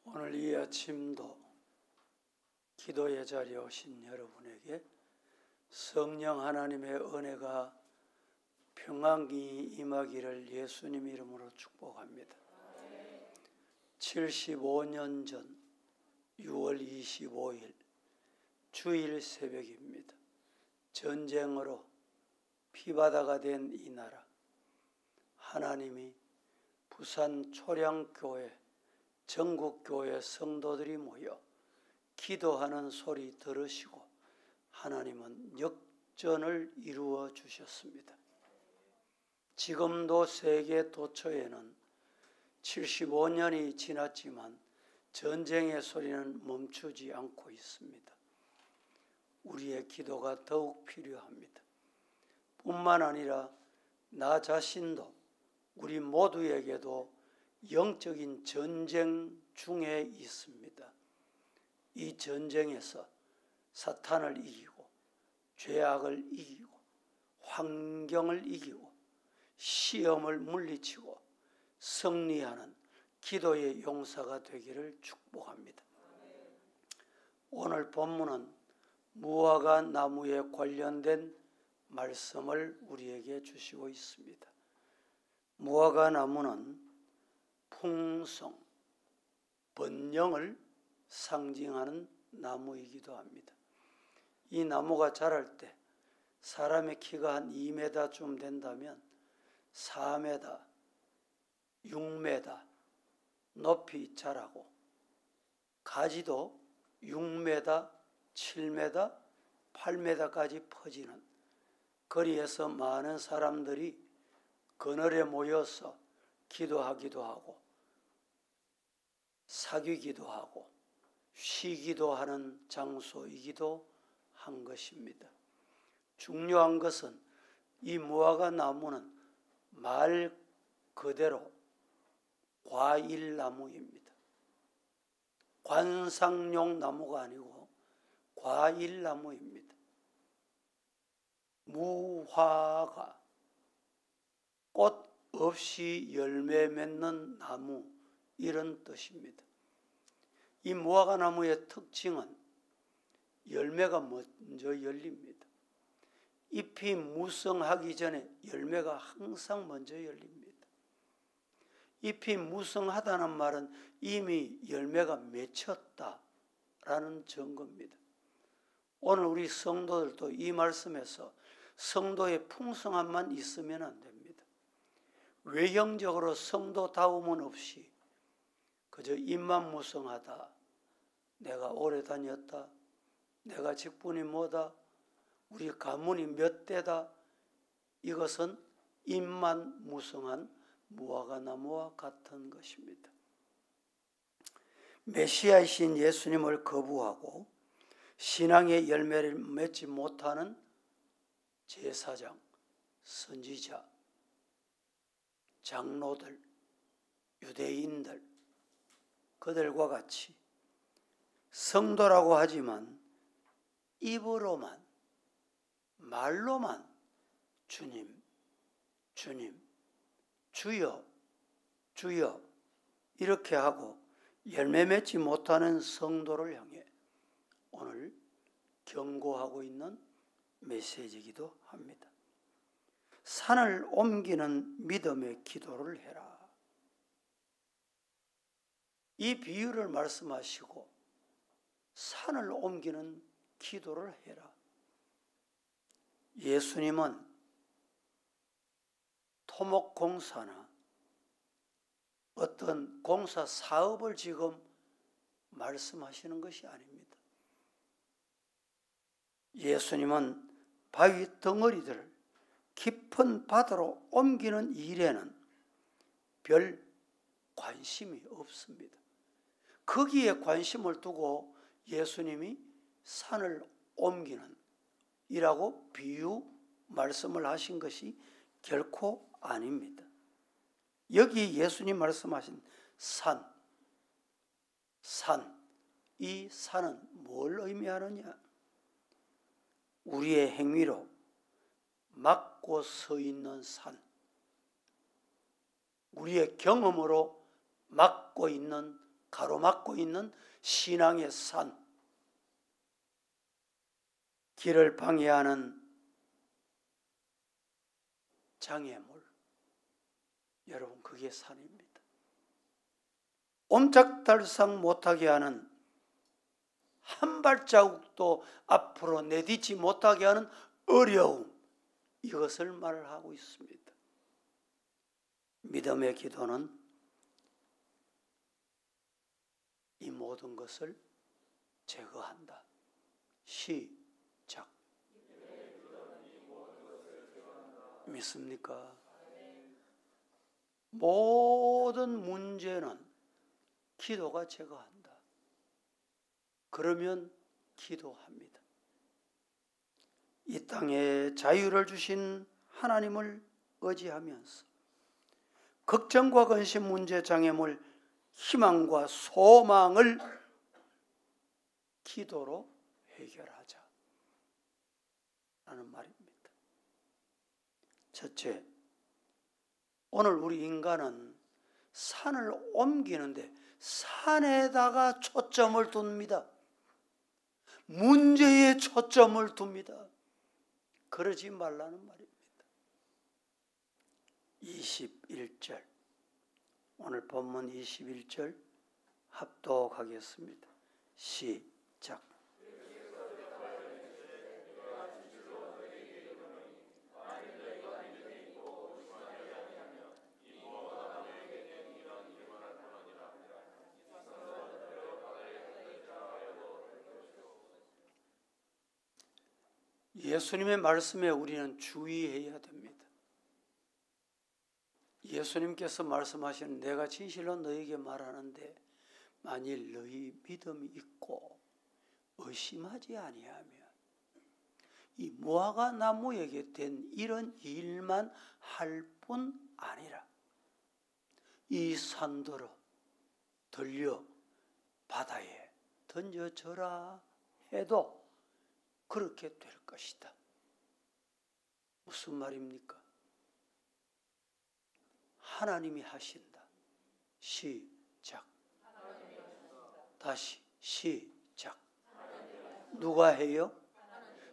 오늘 이 아침도 기도의 자리에 오신 여러분에게 성령 하나님의 은혜가 평안히 임하기를 예수님 이름으로 축복합니다. 75년 전 6월 25일 주일 새벽입니다. 전쟁으로 피바다가 된 이 나라, 하나님이 부산 초량교회 전국교회 성도들이 모여 기도하는 소리 들으시고 하나님은 역전을 이루어 주셨습니다. 지금도 세계 도처에는 75년이 지났지만 전쟁의 소리는 멈추지 않고 있습니다. 우리의 기도가 더욱 필요합니다. 뿐만 아니라 나 자신도 우리 모두에게도 영적인 전쟁 중에 있습니다. 이 전쟁에서 사탄을 이기고 죄악을 이기고 환경을 이기고 시험을 물리치고 승리하는 기도의 용사가 되기를 축복합니다. 오늘 본문은 무화과 나무에 관련된 말씀을 우리에게 주시고 있습니다. 무화과 나무는 풍성, 번영을 상징하는 나무이기도 합니다. 이 나무가 자랄 때 사람의 키가 한 2m쯤 된다면 4m, 6m 높이 자라고 가지도 6m, 7m, 8m까지 퍼지는, 거리에서 많은 사람들이 그늘에 모여서 기도하기도 하고 사귀기도 하고 쉬기도 하는 장소이기도 한 것입니다. 중요한 것은 이 무화과 나무는 말 그대로 과일나무입니다. 관상용 나무가 아니고 과일나무입니다. 무화과, 꽃 없이 열매 맺는 나무, 이런 뜻입니다. 이 무화과 나무의 특징은 열매가 먼저 열립니다. 잎이 무성하기 전에 열매가 항상 먼저 열립니다. 잎이 무성하다는 말은 이미 열매가 맺혔다라는 증거입니다. 오늘 우리 성도들도 이 말씀에서 성도의 풍성함만 있으면 안 됩니다. 외형적으로 성도다움은 없이 그저 입만 무성하다, 내가 오래 다녔다, 내가 직분이 뭐다, 우리 가문이 몇 대다, 이것은 입만 무성한 무화과 나무와 같은 것입니다. 메시아이신 예수님을 거부하고 신앙의 열매를 맺지 못하는 제사장, 선지자, 장로들, 유대인들, 그들과 같이 성도라고 하지만 입으로만, 말로만 주님, 주님, 주여, 주여 이렇게 하고 열매 맺지 못하는 성도를 향해 오늘 경고하고 있는 메시지이기도 합니다. 산을 옮기는 믿음의 기도를 해라. 이 비유를 말씀하시고 산을 옮기는 기도를 해라. 예수님은 토목공사나 어떤 공사 사업을 지금 말씀하시는 것이 아닙니다. 예수님은 바위 덩어리들을 깊은 바다로 옮기는 일에는 별 관심이 없습니다. 거기에 관심을 두고 예수님이 산을 옮기는 이라고 비유 말씀을 하신 것이 결코 아닙니다. 여기 예수님 말씀하신 산, 이 산은 뭘 의미하느냐? 우리의 행위로 막고 서 있는 산, 우리의 경험으로 막고 있는 가로막고 있는 신앙의 산, 길을 방해하는 장애물, 여러분 그게 산입니다. 옴짝달싹 못하게 하는, 한 발자국도 앞으로 내딛지 못하게 하는 어려움, 이것을 말하고 있습니다. 믿음의 기도는 이 모든 것을 제거한다. 시작. 믿습니까? 모든 문제는 기도가 제거한다. 그러면 기도합니다. 이 땅에 자유를 주신 하나님을 의지하면서 걱정과 근심, 문제, 장애물, 희망과 소망을 기도로 해결하자 라는 말입니다. 첫째, 오늘 우리 인간은 산을 옮기는데 산에다가 초점을 둡니다. 문제에 초점을 둡니다. 그러지 말라는 말입니다. 21절, 오늘 본문 21절 합독하겠습니다. 시작. 예수님의 말씀에 우리는 주의해야 됩니다. 예수님께서 말씀하신 내가 진실로 너에게 말하는데 만일 너희 믿음이 있고 의심하지 아니하면 이 무화과 나무에게 된 이런 일만 할 뿐 아니라 이 산더러 들려 바다에 던져져라 해도 그렇게 될 것이다. 무슨 말입니까? 하나님이 하신다. 시작. 다시 시작. 누가 해요?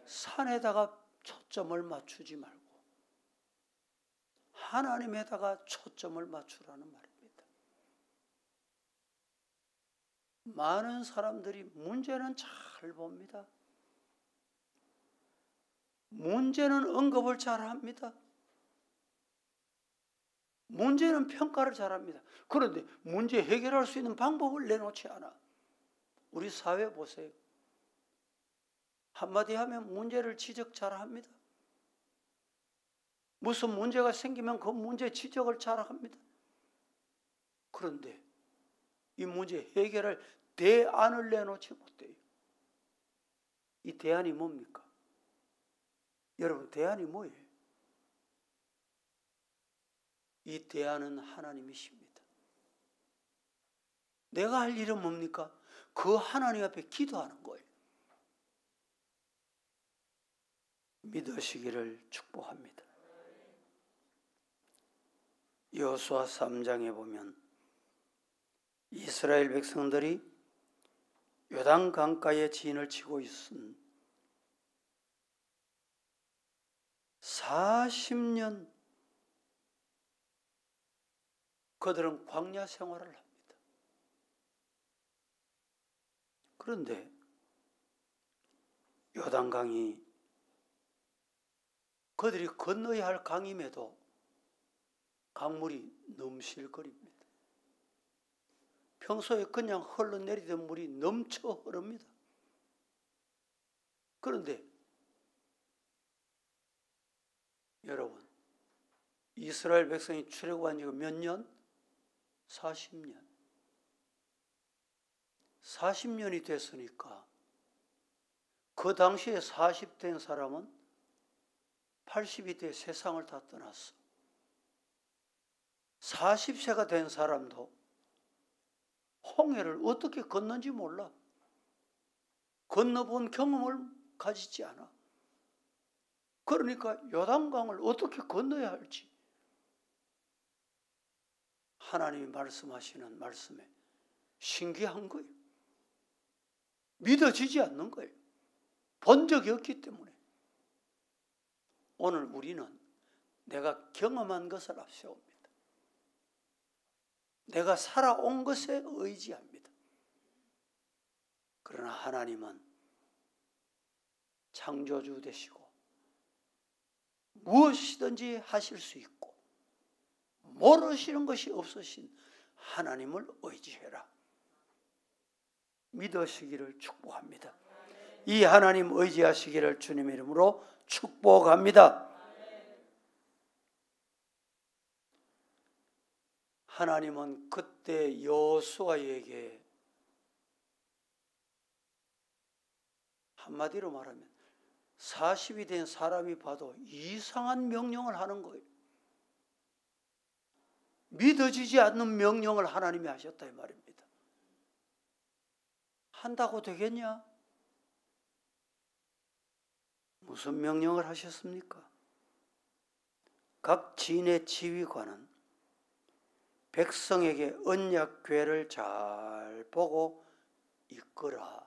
산에다가 초점을 맞추지 말고 하나님에다가 초점을 맞추라는 말입니다. 많은 사람들이 문제는 잘 봅니다. 문제는 언급을 잘합니다. 문제는 평가를 잘합니다. 그런데 문제 해결할 수 있는 방법을 내놓지 않아. 우리 사회 보세요. 한마디 하면 문제를 지적 잘합니다. 무슨 문제가 생기면 그 문제 지적을 잘합니다. 그런데 이 문제 해결할 대안을 내놓지 못해요. 이 대안이 뭡니까? 여러분, 대안이 뭐예요? 이 대안은 하나님이십니다. 내가 할 일은 뭡니까? 그 하나님 앞에 기도하는 거예요. 믿으시기를 축복합니다. 여호수아 3장에 보면 이스라엘 백성들이 요단 강가에 진을 치고 있은 40년 그들은 광야 생활을 합니다. 그런데 요단강이 그들이 건너야 할 강임에도 강물이 넘실거립니다. 평소에 그냥 흘러내리던 물이 넘쳐 흐릅니다. 그런데 여러분, 이스라엘 백성이 출애굽한 지가 몇 년? 40년. 40년이 됐으니까 그 당시에 40된 사람은 80이 돼 세상을 다 떠났어. 40세가 된 사람도 홍해를 어떻게 건넌지 몰라. 건너본 경험을 가지지 않아. 그러니까 요단강을 어떻게 건너야 할지 하나님이 말씀하시는 말씀에 신기한 거예요. 믿어지지 않는 거예요. 본 적이 없기 때문에. 오늘 우리는 내가 경험한 것을 앞세웁니다. 내가 살아온 것에 의지합니다. 그러나 하나님은 창조주 되시고 무엇이든지 하실 수 있고 모르시는 것이 없으신 하나님을 의지해라. 믿으시기를 축복합니다. 이 하나님 의지하시기를 주님 이름으로 축복합니다. 하나님은 그때 여호수아에게 한마디로 말하면 40이 된 사람이 봐도 이상한 명령을 하는 거예요. 믿어지지 않는 명령을 하나님이 하셨다 이 말입니다. 한다고 되겠냐? 무슨 명령을 하셨습니까? 각 진의 지휘관은 백성에게 언약궤를 잘 보고 이끌어.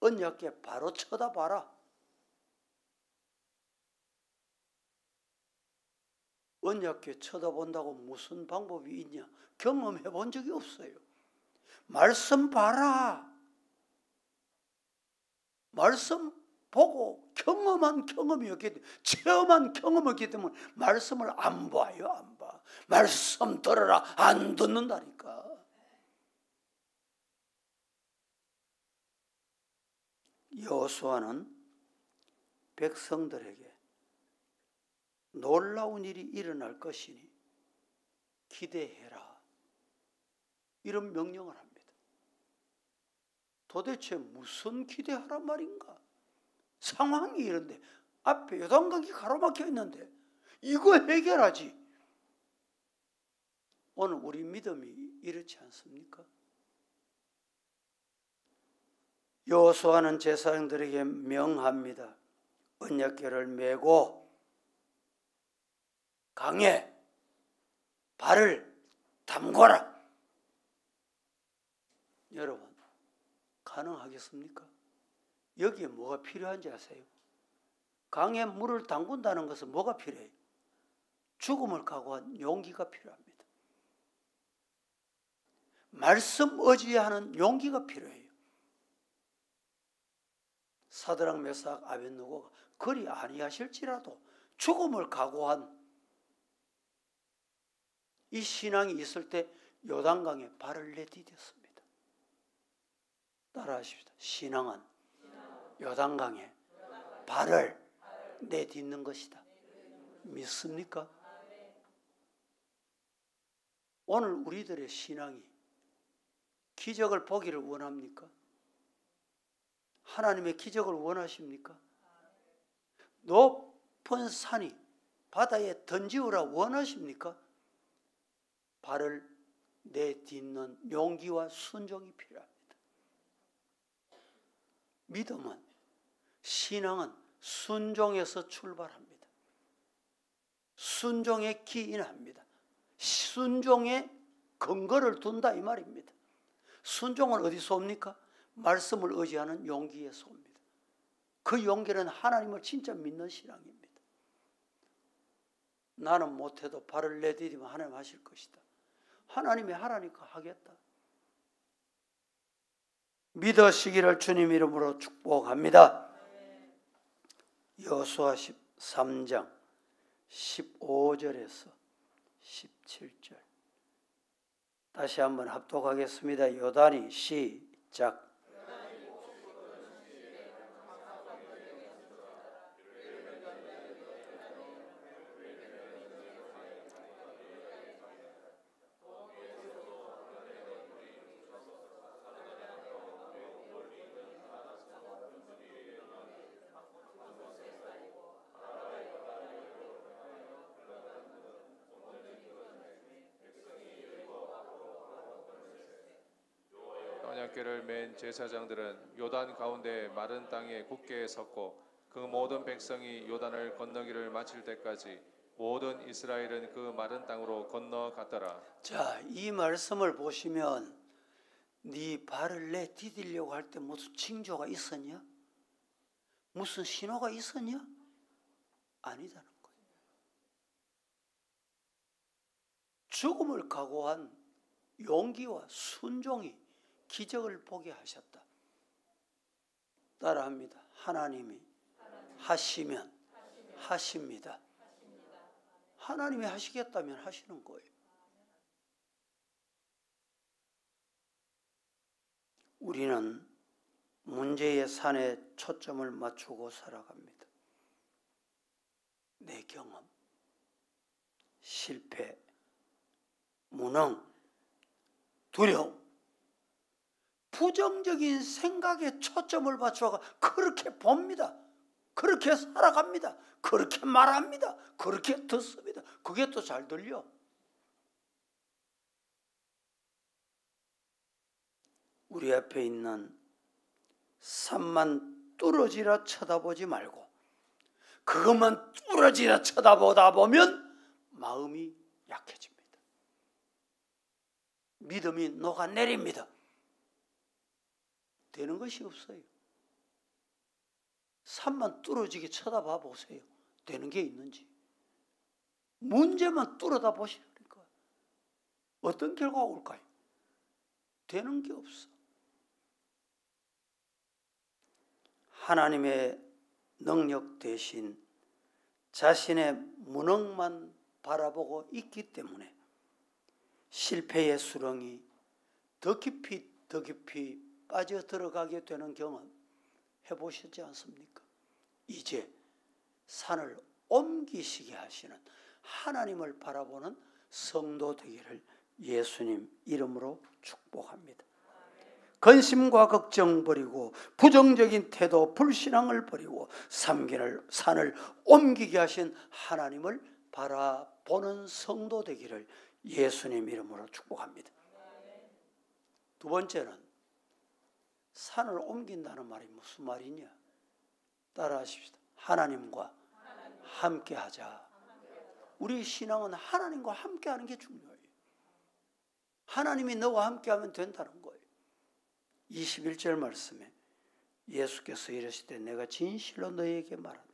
언약궤 바로 쳐다봐라. 언약궤 쳐다본다고 무슨 방법이 있냐? 경험해 본 적이 없어요. 말씀 봐라. 말씀 보고 경험한 경험이었기 때문에, 체험한 경험이었기 때문에 말씀을 안 봐요. 안 봐. 말씀 들어라. 안 듣는다니까. 여호수아는 백성들에게 놀라운 일이 일어날 것이니 기대해라. 이런 명령을 합니다. 도대체 무슨 기대하란 말인가? 상황이 이런데 앞에 요단강이 가로막혀 있는데 이거 해결하지. 오늘 우리 믿음이 이렇지 않습니까? 여호수아는 제사장들에게 명합니다. 언약궤를 메고 강에 발을 담궈라. 여러분, 가능하겠습니까? 여기에 뭐가 필요한지 아세요? 강에 물을 담근다는 것은 뭐가 필요해요? 죽음을 각오한 용기가 필요합니다. 말씀 의지하는 용기가 필요해요. 사드락 메삭 아벳느고가 그리 아니하실지라도 죽음을 각오한 이 신앙이 있을 때 요단강에 발을 내디뎠습니다. 따라하십시다. 신앙은 요단강에 발을 내딛는 것이다. 믿습니까? 오늘 우리들의 신앙이 기적을 보기를 원합니까? 하나님의 기적을 원하십니까? 높은 산이 바다에 던지우라 원하십니까? 발을 내딛는 용기와 순종이 필요합니다. 믿음은, 신앙은 순종에서 출발합니다. 순종에 기인합니다. 순종에 근거를 둔다 이 말입니다. 순종은 어디서 옵니까? 말씀을 의지하는 용기에서 옵니다. 그 용기는 하나님을 진짜 믿는 신앙입니다. 나는 못해도 발을 내디디면 하나님 하실 것이다. 하나님이 하라니까 하겠다. 믿으시기를 주님 이름으로 축복합니다. 여호수아 13장 15절에서 17절 다시 한번 합독하겠습니다. 요단이 시작. 언약궤를 맨 제사장들은 요단 가운데 마른 땅에 굳게 섰고 그 모든 백성이 요단을 건너기를 마칠 때까지 모든 이스라엘은 그 마른 땅으로 건너갔더라. 자, 이 말씀을 보시면 네 발을 내 디디려고 할 때 무슨 징조가 있었냐? 무슨 신호가 있었냐? 아니다는 거예요. 죽음을 각오한 용기와 순종이 기적을 보게 하셨다. 따라합니다. 하나님이 하시면 하십니다. 하나님이 하시겠다면 하시는 거예요. 우리는 문제의 산에 초점을 맞추고 살아갑니다. 내 경험, 실패, 무능, 두려움, 부정적인 생각에 초점을 맞춰가 그렇게 봅니다. 그렇게 살아갑니다. 그렇게 말합니다. 그렇게 듣습니다. 그게 또 잘 들려. 우리 앞에 있는 산만 뚫어지라 쳐다보지 말고 그것만 뚫어지라 쳐다보다 보면 마음이 약해집니다. 믿음이 녹아내립니다. 되는 것이 없어요. 산만 뚫어지게 쳐다봐 보세요. 되는 게 있는지. 문제만 뚫어다 보시니까 어떤 결과가 올까요? 되는 게 없어. 하나님의 능력 대신 자신의 무능만 바라보고 있기 때문에 실패의 수렁이 더 깊이 빠져 들어가게 되는 경험 해보셨지 않습니까? 이제 산을 옮기시게 하시는 하나님을 바라보는 성도 되기를 예수님 이름으로 축복합니다. 근심과 걱정 버리고 부정적인 태도, 불신앙을 버리고 산을 옮기게 하신 하나님을 바라보는 성도 되기를 예수님 이름으로 축복합니다. 두 번째는 산을 옮긴다는 말이 무슨 말이냐? 따라하십시다. 하나님과 함께하자. 우리 신앙은 하나님과 함께하는 게 중요해요. 하나님이 너와 함께하면 된다는 거예요. 21절 말씀에 예수께서 이르시되 내가 진실로 너희에게 말한다.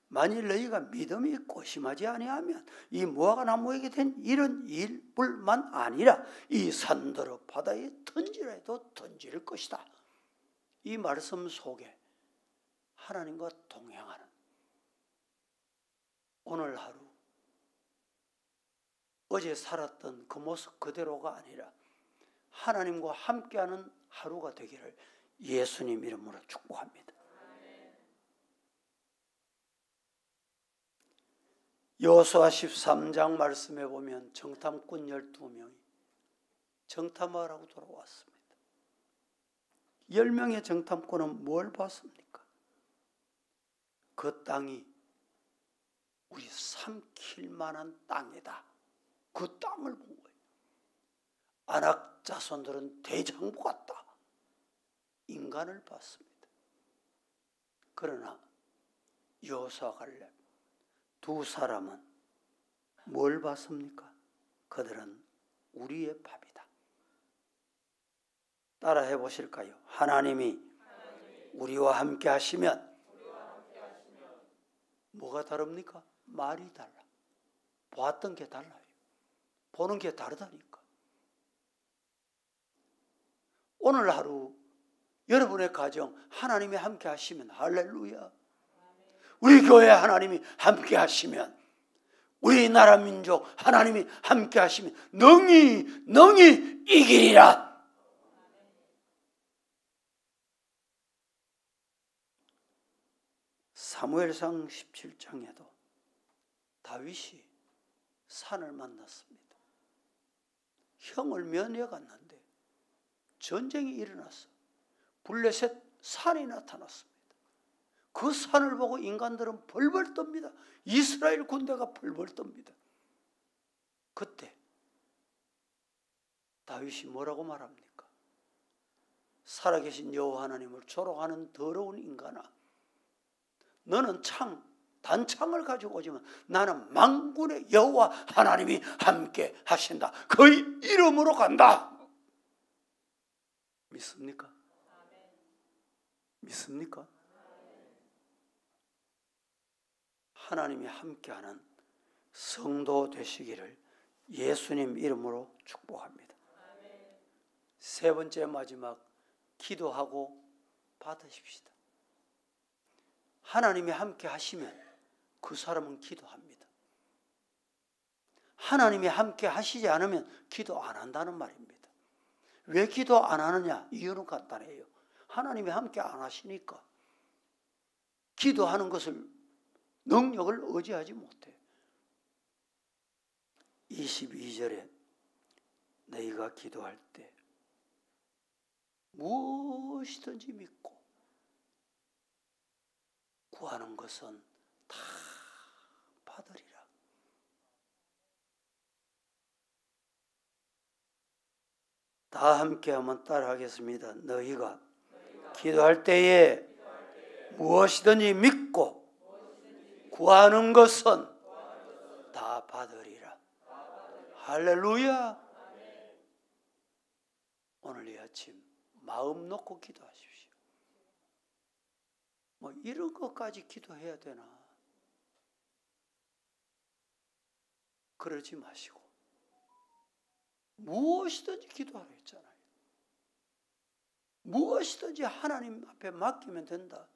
만일 너희가 믿음이 있고 심하지 아니하면 이 무화과 나무에게 된 이런 일뿐만 아니라 이 산더러 바다에 던지라 해도 던질 것이다. 이 말씀 속에 하나님과 동행하는 오늘 하루 어제 살았던 그 모습 그대로가 아니라 하나님과 함께하는 하루가 되기를 예수님 이름으로 축복합니다. 여호수아 13장 말씀에 보면 정탐꾼 12명이 정탐하라고 돌아왔습니다. 10명의 정탐꾼은 뭘 봤습니까? 그 땅이 우리 삼킬 만한 땅이다. 그 땅을 본 거예요. 아낙 자손들은 대장부 같다. 인간을 봤습니다. 그러나 여호수아 갈렙 두 사람은 뭘 봤습니까? 그들은 우리의 밥이다. 따라해 보실까요? 하나님이 우리와 함께 하시면 뭐가 다릅니까? 말이 달라. 보았던 게 달라요. 보는 게 다르다니까. 오늘 하루 여러분의 가정 하나님이 함께 하시면 할렐루야. 우리 교회 하나님이 함께 하시면, 우리 나라 민족 하나님이 함께 하시면 능히 이기리라. 사무엘상 17장에도 다윗이 산을 만났습니다. 형을 면회 갔는데 전쟁이 일어났어. 블레셋 산이 나타났습니다. 그 산을 보고 인간들은 벌벌 떱니다. 이스라엘 군대가 벌벌 떱니다. 그때 다윗이 뭐라고 말합니까? 살아계신 여호와 하나님을 조롱하는 더러운 인간아, 너는 단창을 가지고 오지만 나는 만군의 여호와 하나님이 함께 하신다. 그의 이름으로 간다. 믿습니까? 믿습니까? 하나님이 함께하는 성도 되시기를 예수님 이름으로 축복합니다. 세 번째 마지막, 기도하고 받으십시다. 하나님이 함께 하시면 그 사람은 기도합니다. 하나님이 함께 하시지 않으면 기도 안 한다는 말입니다. 왜 기도 안 하느냐? 이유는 간단해요. 하나님이 함께 안 하시니까. 기도하는 것을, 능력을 의지하지 못해. 22절에 너희가 기도할 때 무엇이든지 믿고 구하는 것은 다 받으리라. 다 함께 한번 따라하겠습니다. 너희가 기도할 때에 무엇이든지 믿고 구하는 것은 다 받으리라. 할렐루야. 오늘 이 아침 마음 놓고 기도하십시오. 뭐 이런 것까지 기도해야 되나? 그러지 마시고 무엇이든지 기도하라 했잖아요. 무엇이든지 하나님 앞에 맡기면 된다.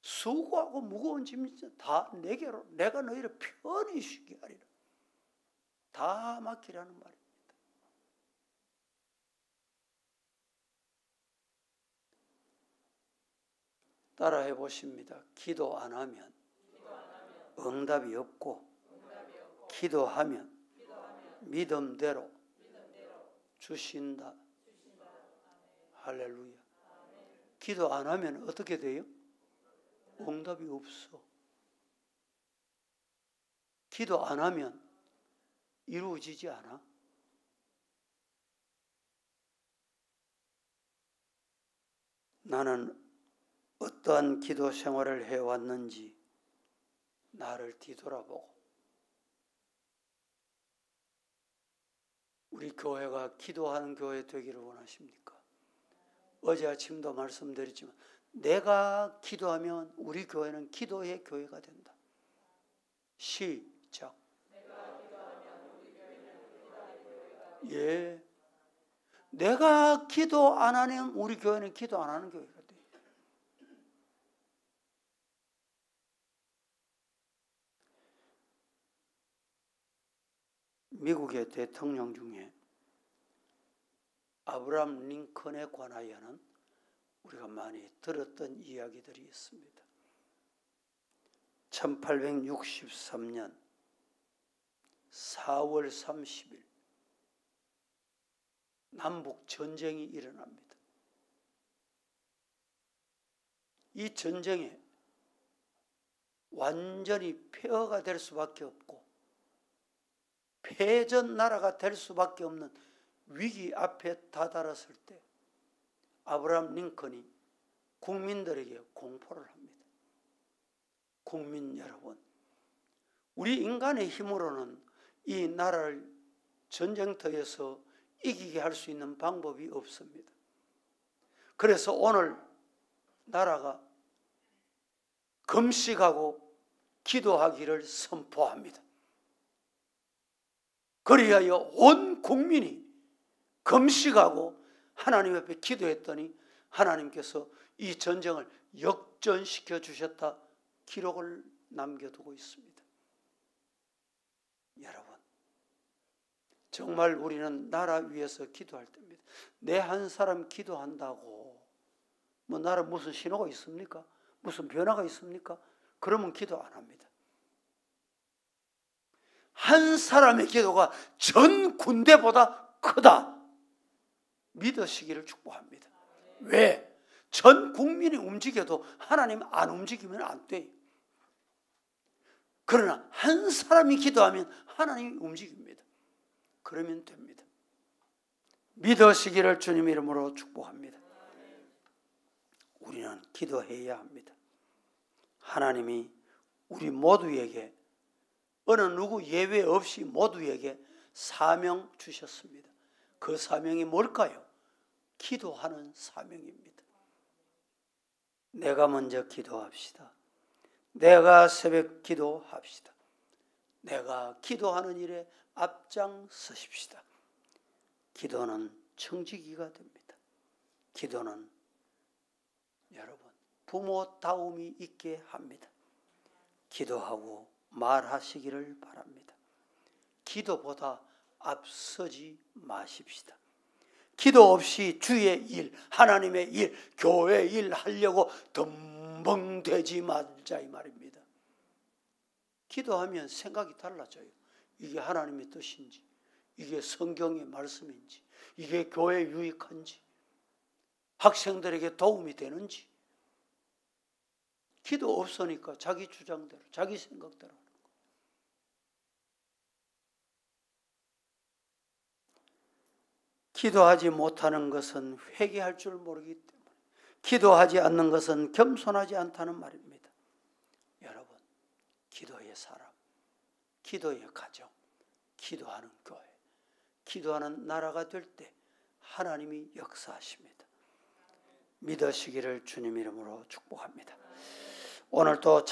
수고하고 무거운 짐 다 내게로, 내가 너희를 편히 쉬게 하리라. 다 맡기라는 말입니다. 따라해 보십니다. 기도 안 하면 응답이 없고, 기도하면 믿음대로 주신다. 할렐루야. 기도 안 하면 어떻게 돼요? 응답이 없어. 기도 안 하면 이루어지지 않아. 나는 어떠한 기도 생활을 해왔는지 나를 뒤돌아보고, 우리 교회가 기도하는 교회 되기를 원하십니까? 어제 아침도 말씀드렸지만 내가 기도하면 우리 교회는 기도의 교회가 된다. 시작. 예. 내가 기도 안 하면 우리 교회는 기도 안 하는 교회가 돼. 미국의 대통령 중에 아브라함 링컨에 관하여는 우리가 많이 들었던 이야기들이 있습니다. 1863년 4월 30일 남북 전쟁이 일어납니다. 이 전쟁에 완전히 폐허가 될 수밖에 없고 패전 나라가 될 수밖에 없는 위기 앞에 다다랐을 때 아브라함 링컨이 국민들에게 공포를 합니다. 국민 여러분, 우리 인간의 힘으로는 이 나라를 전쟁터에서 이기게 할 수 있는 방법이 없습니다. 그래서 오늘 나라가 금식하고 기도하기를 선포합니다. 그리하여 온 국민이 금식하고 하나님 앞에 기도했더니 하나님께서 이 전쟁을 역전시켜 주셨다. 기록을 남겨두고 있습니다. 여러분, 정말 우리는 나라 위해서 기도할 때입니다. 내 한 사람 기도한다고 뭐 나라 무슨 신호가 있습니까? 무슨 변화가 있습니까? 그러면 기도 안 합니다. 한 사람의 기도가 전 군대보다 크다. 믿으시기를 축복합니다. 왜? 전 국민이 움직여도 하나님 안 움직이면 안 돼. 그러나 한 사람이 기도하면 하나님이 움직입니다. 그러면 됩니다. 믿으시기를 주님 이름으로 축복합니다. 우리는 기도해야 합니다. 하나님이 우리 모두에게, 어느 누구 예외 없이 모두에게 사명 주셨습니다. 그 사명이 뭘까요? 기도하는 사명입니다. 내가 먼저 기도합시다. 내가 새벽 기도합시다. 내가 기도하는 일에 앞장서십시다. 기도는 청지기가 됩니다. 기도는 여러분 부모다움이 있게 합니다. 기도하고 말하시기를 바랍니다. 기도보다 앞서지 마십시다. 기도 없이 주의 일, 하나님의 일, 교회 일 하려고 덤벙대지 말자 이 말입니다. 기도하면 생각이 달라져요. 이게 하나님의 뜻인지, 이게 성경의 말씀인지, 이게 교회에 유익한지, 학생들에게 도움이 되는지. 기도 없으니까 자기 주장대로, 자기 생각대로. 기도하지 못하는 것은 회개할 줄 모르기 때문에, 기도하지 않는 것은 겸손하지 않다는 말입니다. 여러분, 기도의 사람, 기도의 가정, 기도하는 교회, 기도하는 나라가 될 때 하나님이 역사하십니다. 믿으시기를 주님 이름으로 축복합니다. 오늘 또